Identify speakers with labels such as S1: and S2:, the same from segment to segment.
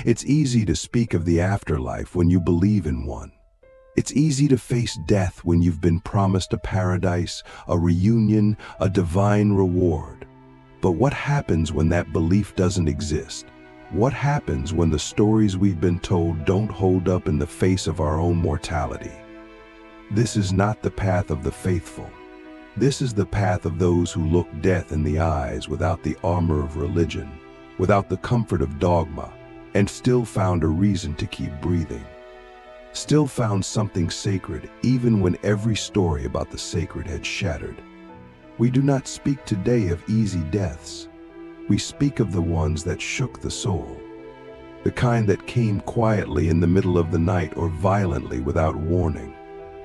S1: It's easy to speak of the afterlife when you believe in one. It's easy to face death when you've been promised a paradise, a reunion, a divine reward. But what happens when that belief doesn't exist? What happens when the stories we've been told don't hold up in the face of our own mortality? This is not the path of the faithful. This is the path of those who look death in the eyes without the armor of religion, without the comfort of dogma, and still found a reason to keep breathing. Still found something sacred even when every story about the sacred had shattered. We do not speak today of easy deaths. We speak of the ones that shook the soul, the kind that came quietly in the middle of the night or violently without warning.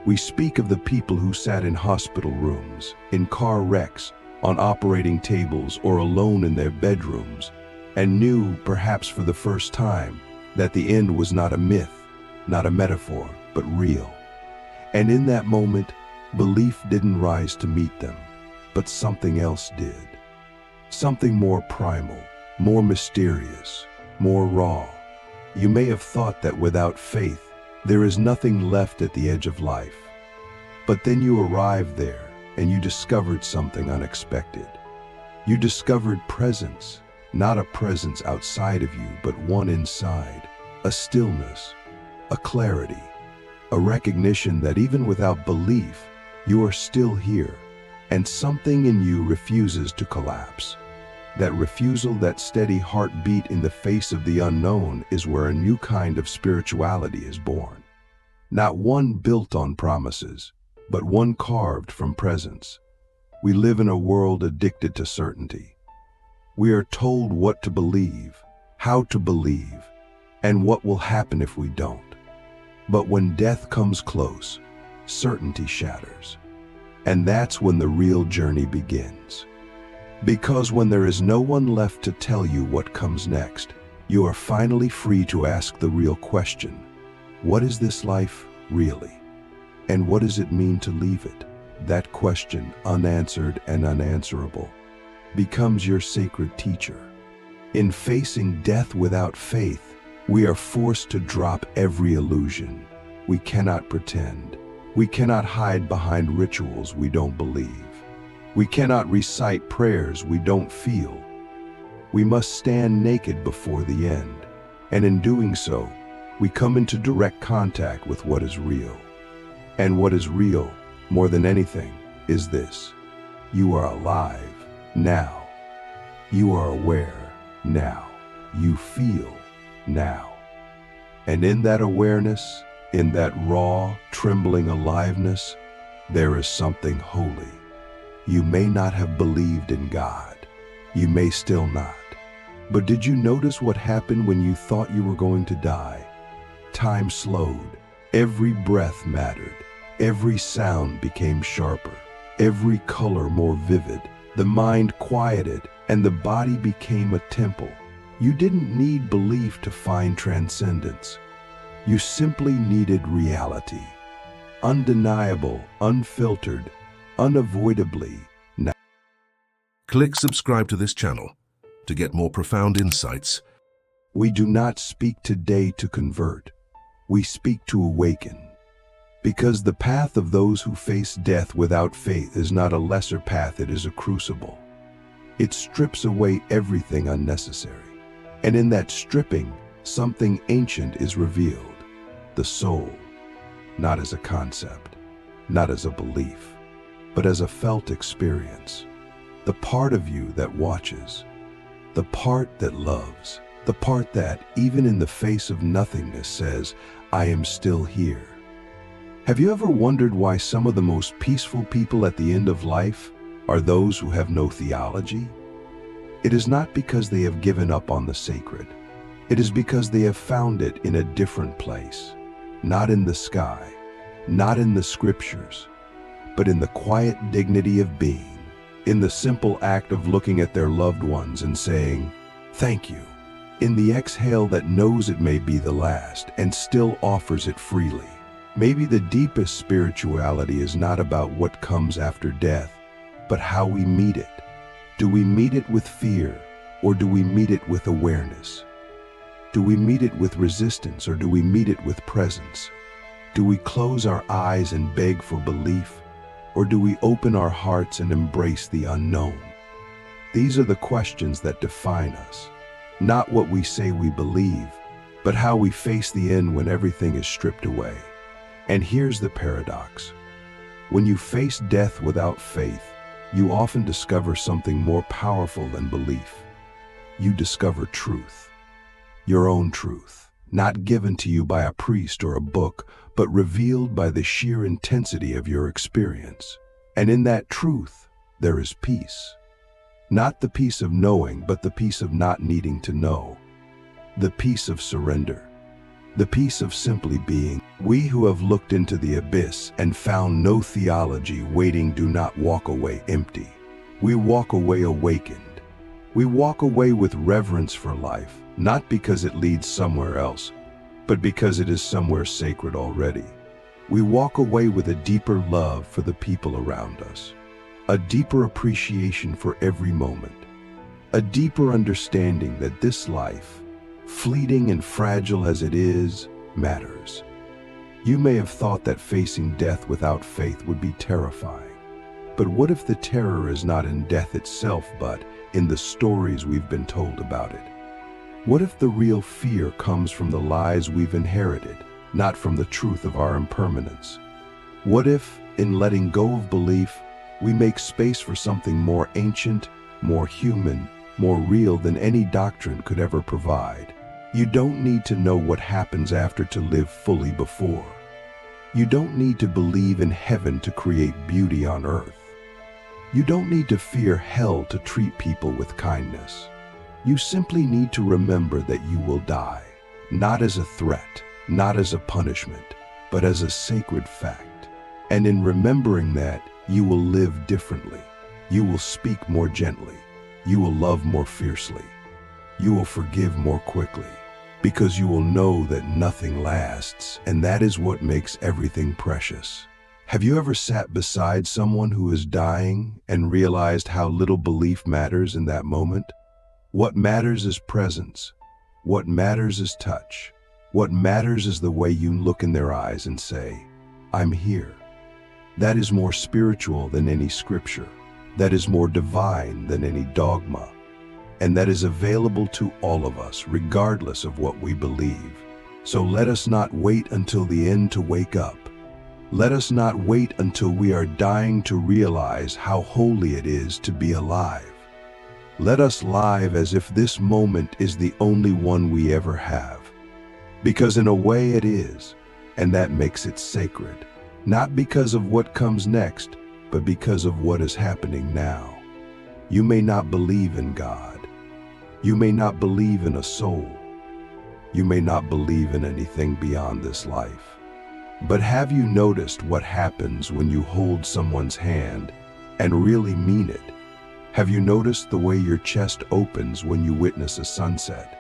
S1: We speak of the people who sat in hospital rooms, in car wrecks, on operating tables, or alone in their bedrooms, and knew, perhaps for the first time, that the end was not a myth, not a metaphor, but real. And in that moment, belief didn't rise to meet them, but something else did. Something more primal, more mysterious, more raw. You may have thought that without faith, there is nothing left at the edge of life. But then you arrived there and you discovered something unexpected. You discovered presence, not a presence outside of you, but one inside, a stillness, a clarity, a recognition that even without belief, you are still here, and something in you refuses to collapse. That refusal, that steady heartbeat in the face of the unknown, is where a new kind of spirituality is born. Not one built on promises, but one carved from presence. We live in a world addicted to certainty. We are told what to believe, how to believe, and what will happen if we don't. But when death comes close, certainty shatters. And that's when the real journey begins. Because when there is no one left to tell you what comes next, you are finally free to ask the real question: what is this life really? And what does it mean to leave it? That question, unanswered and unanswerable, becomes your sacred teacher. In facing death without faith, we are forced to drop every illusion. We cannot pretend. We cannot hide behind rituals we don't believe. We cannot recite prayers we don't feel. We must stand naked before the end, and in doing so, we come into direct contact with what is real. And what is real, more than anything, is this: you are alive now. You are aware now. You feel now. And in that awareness, in that raw, trembling aliveness, there is something holy. You may not have believed in God. You may still not. But did you notice what happened when you thought you were going to die? Time slowed. Every breath mattered. Every sound became sharper. Every color more vivid. The mind quieted, and the body became a temple. You didn't need belief to find transcendence. You simply needed reality. Undeniable, unfiltered, unavoidably now.
S2: Click subscribe to this channel to get more profound insights.
S1: We do not speak today to convert. We speak to awaken. Because the path of those who face death without faith is not a lesser path, it is a crucible. It strips away everything unnecessary. And in that stripping, something ancient is revealed. The soul, not as a concept, not as a belief, but as a felt experience. The part of you that watches, the part that loves, the part that, even in the face of nothingness, says, I am still here. Have you ever wondered why some of the most peaceful people at the end of life are those who have no theology? It is not because they have given up on the sacred. It is because they have found it in a different place. Not in the sky, not in the scriptures, but in the quiet dignity of being, in the simple act of looking at their loved ones and saying, thank you, in the exhale that knows it may be the last and still offers it freely. Maybe the deepest spirituality is not about what comes after death, but how we meet it. Do we meet it with fear, or do we meet it with awareness? Do we meet it with resistance, or do we meet it with presence? Do we close our eyes and beg for belief, or do we open our hearts and embrace the unknown? These are the questions that define us. Not what we say we believe, but how we face the end when everything is stripped away. And here's the paradox. When you face death without faith, you often discover something more powerful than belief. You discover truth. Your own truth, not given to you by a priest or a book, but revealed by the sheer intensity of your experience. And in that truth, there is peace. Not the peace of knowing, but the peace of not needing to know. The peace of surrender. The peace of simply being. We who have looked into the abyss and found no theology waiting do not walk away empty. We walk away awakened. We walk away with reverence for life, not because it leads somewhere else, but because it is somewhere sacred already. We walk away with a deeper love for the people around us, a deeper appreciation for every moment, a deeper understanding that this life, fleeting and fragile as it is, matters. You may have thought that facing death without faith would be terrifying. But what if the terror is not in death itself, but in the stories we've been told about it? What if the real fear comes from the lies we've inherited, not from the truth of our impermanence? What if, in letting go of belief, we make space for something more ancient, more human, more real than any doctrine could ever provide? You don't need to know what happens after to live fully before. You don't need to believe in heaven to create beauty on earth. You don't need to fear hell to treat people with kindness. You simply need to remember that you will die, not as a threat, not as a punishment, but as a sacred fact. And in remembering that, you will live differently. You will speak more gently. You will love more fiercely. You will forgive more quickly, because you will know that nothing lasts, and that is what makes everything precious. Have you ever sat beside someone who is dying and realized how little belief matters in that moment? What matters is presence. What matters is touch. What matters is the way you look in their eyes and say, "I'm here." That is more spiritual than any scripture. That is more divine than any dogma. And that is available to all of us, regardless of what we believe. So let us not wait until the end to wake up. Let us not wait until we are dying to realize how holy it is to be alive. Let us live as if this moment is the only one we ever have. Because in a way it is, and that makes it sacred. Not because of what comes next, but because of what is happening now. You may not believe in God. You may not believe in a soul. You may not believe in anything beyond this life. But have you noticed what happens when you hold someone's hand and really mean it? Have you noticed the way your chest opens when you witness a sunset?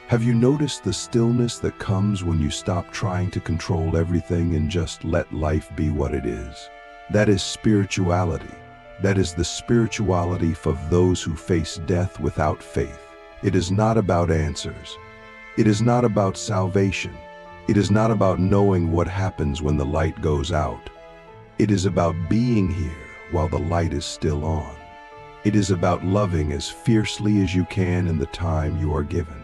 S1: Have you noticed the stillness that comes when you stop trying to control everything and just let life be what it is? That is spirituality. That is the spirituality for those who face death without faith. It is not about answers. It is not about salvation. It is not about knowing what happens when the light goes out. It is about being here while the light is still on. It is about loving as fiercely as you can in the time you are given.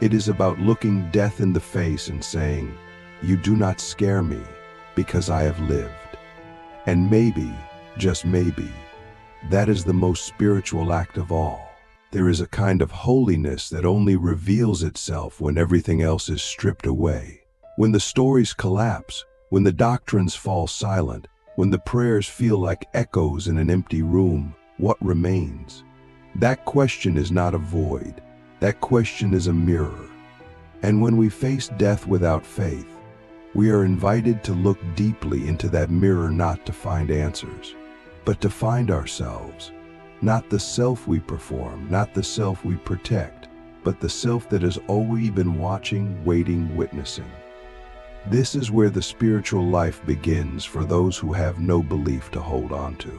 S1: It is about looking death in the face and saying, "You do not scare me because I have lived." And maybe, just maybe, that is the most spiritual act of all. There is a kind of holiness that only reveals itself when everything else is stripped away. When the stories collapse, when the doctrines fall silent, when the prayers feel like echoes in an empty room, what remains? That question is not a void. That question is a mirror. And when we face death without faith, we are invited to look deeply into that mirror, not to find answers, but to find ourselves. Not the self we perform, not the self we protect, but the self that has always been watching, waiting, witnessing. This is where the spiritual life begins for those who have no belief to hold on to.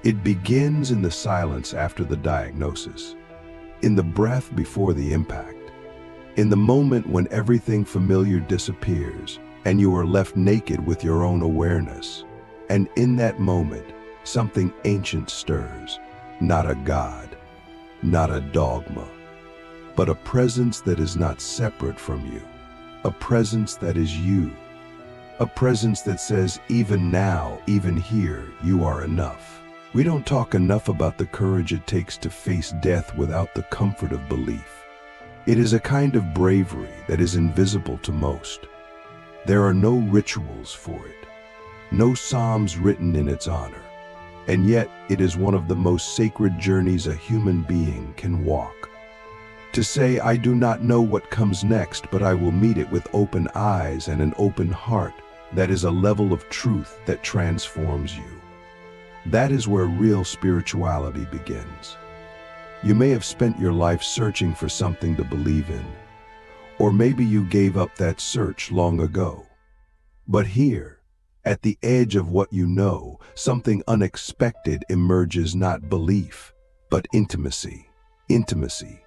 S1: It begins in the silence after the diagnosis, in the breath before the impact, In the moment when everything familiar disappears and you are left naked with your own awareness. And in that moment, something ancient stirs, not a god, not a dogma, but a presence that is not separate from you, a presence that is you, a presence that says, even now, even here, you are enough. We don't talk enough about the courage it takes to face death without the comfort of belief. It is a kind of bravery that is invisible to most. There are no rituals for it, no psalms written in its honor, and yet it is one of the most sacred journeys a human being can walk. To say, I do not know what comes next, but I will meet it with open eyes and an open heart, that is a level of truth that transforms you. That is where real spirituality begins. You may have spent your life searching for something to believe in, or maybe you gave up that search long ago. But here, at the edge of what you know, something unexpected emerges, not belief, but intimacy. Intimacy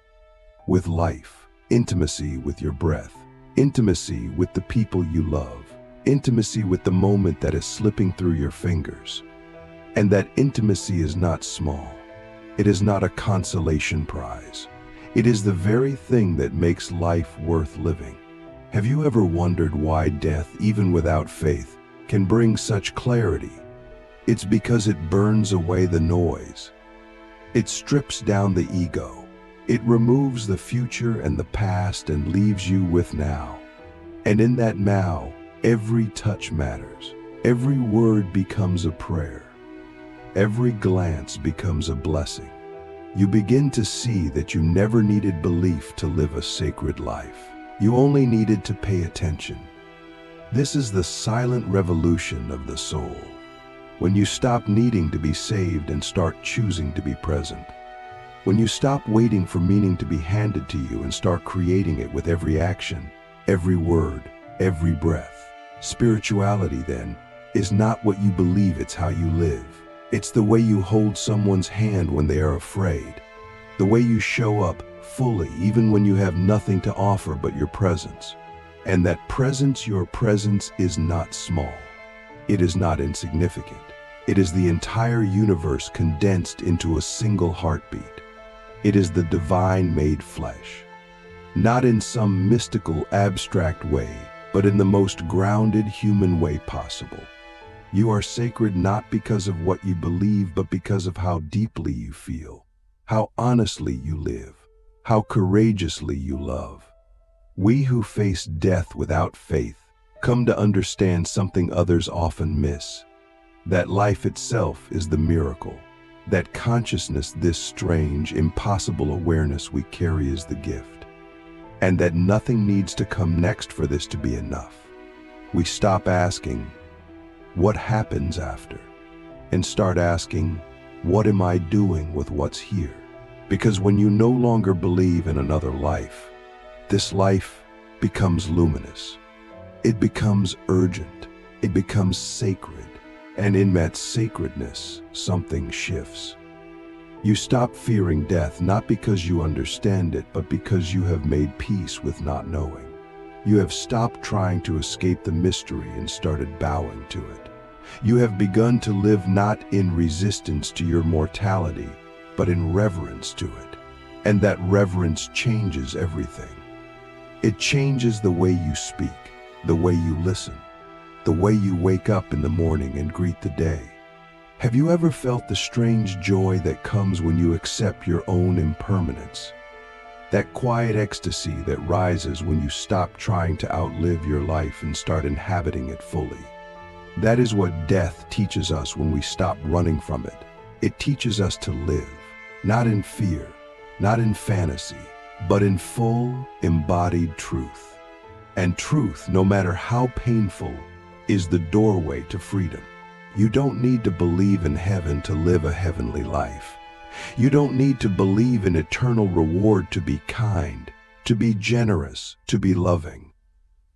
S1: with life, intimacy with your breath, intimacy with the people you love, intimacy with the moment that is slipping through your fingers. And that intimacy is not small. It is not a consolation prize. It is the very thing that makes life worth living. Have you ever wondered why death, even without faith, can bring such clarity? It's because it burns away the noise. It strips down the ego. It removes the future and the past and leaves you with now. And in that now, every touch matters. Every word becomes a prayer. Every glance becomes a blessing. You begin to see that you never needed belief to live a sacred life. You only needed to pay attention. This is the silent revolution of the soul. When you stop needing to be saved and start choosing to be present. When you stop waiting for meaning to be handed to you and start creating it with every action, every word, every breath. Spirituality, then, is not what you believe, it's how you live. It's the way you hold someone's hand when they are afraid. The way you show up fully even when you have nothing to offer but your presence. And that presence, your presence, is not small. It is not insignificant. It is the entire universe condensed into a single heartbeat. It is the divine made flesh. Not in some mystical, abstract way, but in the most grounded human way possible. You are sacred not because of what you believe, but because of how deeply you feel, how honestly you live, how courageously you love. We who face death without faith come to understand something others often miss, that life itself is the miracle, that consciousness, this strange, impossible awareness we carry, is the gift, and that nothing needs to come next for this to be enough. We stop asking, what happens after? And start asking, what am I doing with what's here? Because when you no longer believe in another life, this life becomes luminous. It becomes urgent. It becomes sacred. And in that sacredness, something shifts. You stop fearing death, not because you understand it, but because you have made peace with not knowing. You have stopped trying to escape the mystery and started bowing to it. You have begun to live not in resistance to your mortality, but in reverence to it. And that reverence changes everything. It changes the way you speak, the way you listen, the way you wake up in the morning and greet the day. Have you ever felt the strange joy that comes when you accept your own impermanence? That quiet ecstasy that rises when you stop trying to outlive your life and start inhabiting it fully. That is what death teaches us when we stop running from it. It teaches us to live, not in fear, not in fantasy, but in full, embodied truth. And truth, no matter how painful, is the doorway to freedom. You don't need to believe in heaven to live a heavenly life. You don't need to believe in eternal reward to be kind, to be generous, to be loving.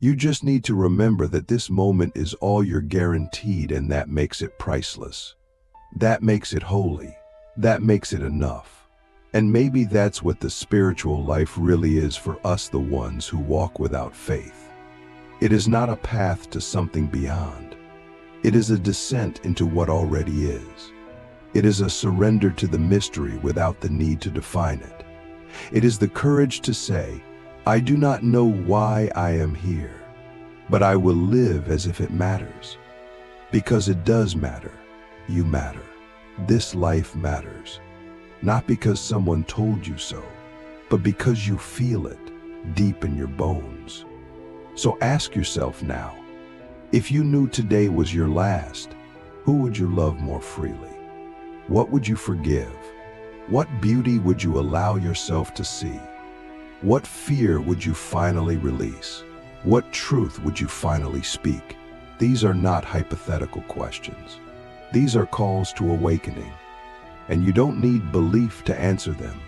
S1: You just need to remember that this moment is all you're guaranteed, and that makes it priceless. That makes it holy. That makes it enough. And maybe that's what the spiritual life really is for us, the ones who walk without faith. It is not a path to something beyond. It is a descent into what already is. It is a surrender to the mystery without the need to define it. It is the courage to say, I do not know why I am here, but I will live as if it matters. Because it does matter. You matter. This life matters. Not because someone told you so, but because you feel it deep in your bones. So ask yourself now, if you knew today was your last, who would you love more freely? What would you forgive? What beauty would you allow yourself to see? What fear would you finally release? What truth would you finally speak? These are not hypothetical questions. These are calls to awakening. And you don't need belief to answer them.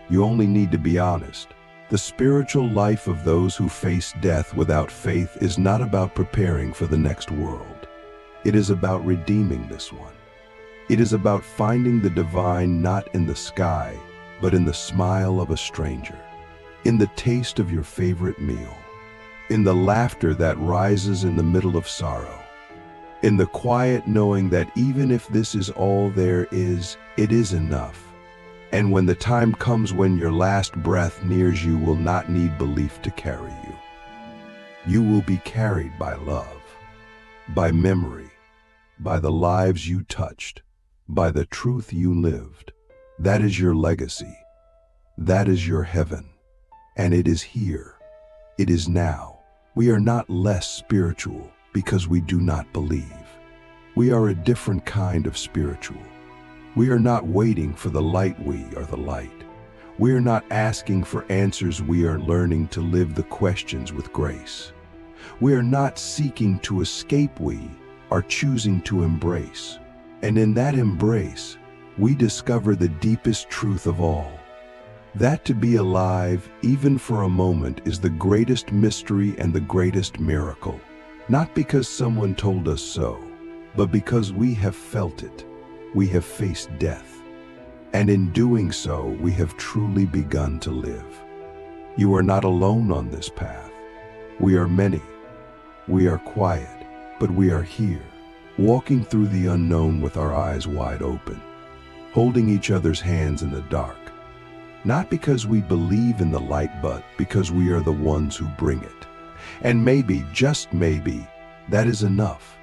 S1: You only need to be honest. The spiritual life of those who face death without faith is not about preparing for the next world. It is about redeeming this one. It is about finding the divine not in the sky, but in the smile of a stranger, in the taste of your favorite meal, in the laughter that rises in the middle of sorrow, in the quiet knowing that even if this is all there is, it is enough. And when the time comes when your last breath nears you will not need belief to carry you. You will be carried by love, by memory, by the lives you touched, by the truth you lived. That is your legacy. That is your heaven. And it is here. It is now. We are not less spiritual because we do not believe. We are a different kind of spiritual. We are not waiting for the light, we are the light. We are not asking for answers, we are learning to live the questions with grace. We are not seeking to escape, we are choosing to embrace. And in that embrace, we discover the deepest truth of all. That to be alive, even for a moment, is the greatest mystery and the greatest miracle. Not because someone told us so, but because we have felt it. We have faced death. And in doing so, we have truly begun to live. You are not alone on this path. We are many. We are quiet, but we are here, walking through the unknown with our eyes wide open, holding each other's hands in the dark. Not because we believe in the light, but because we are the ones who bring it. And maybe, just maybe, that is enough.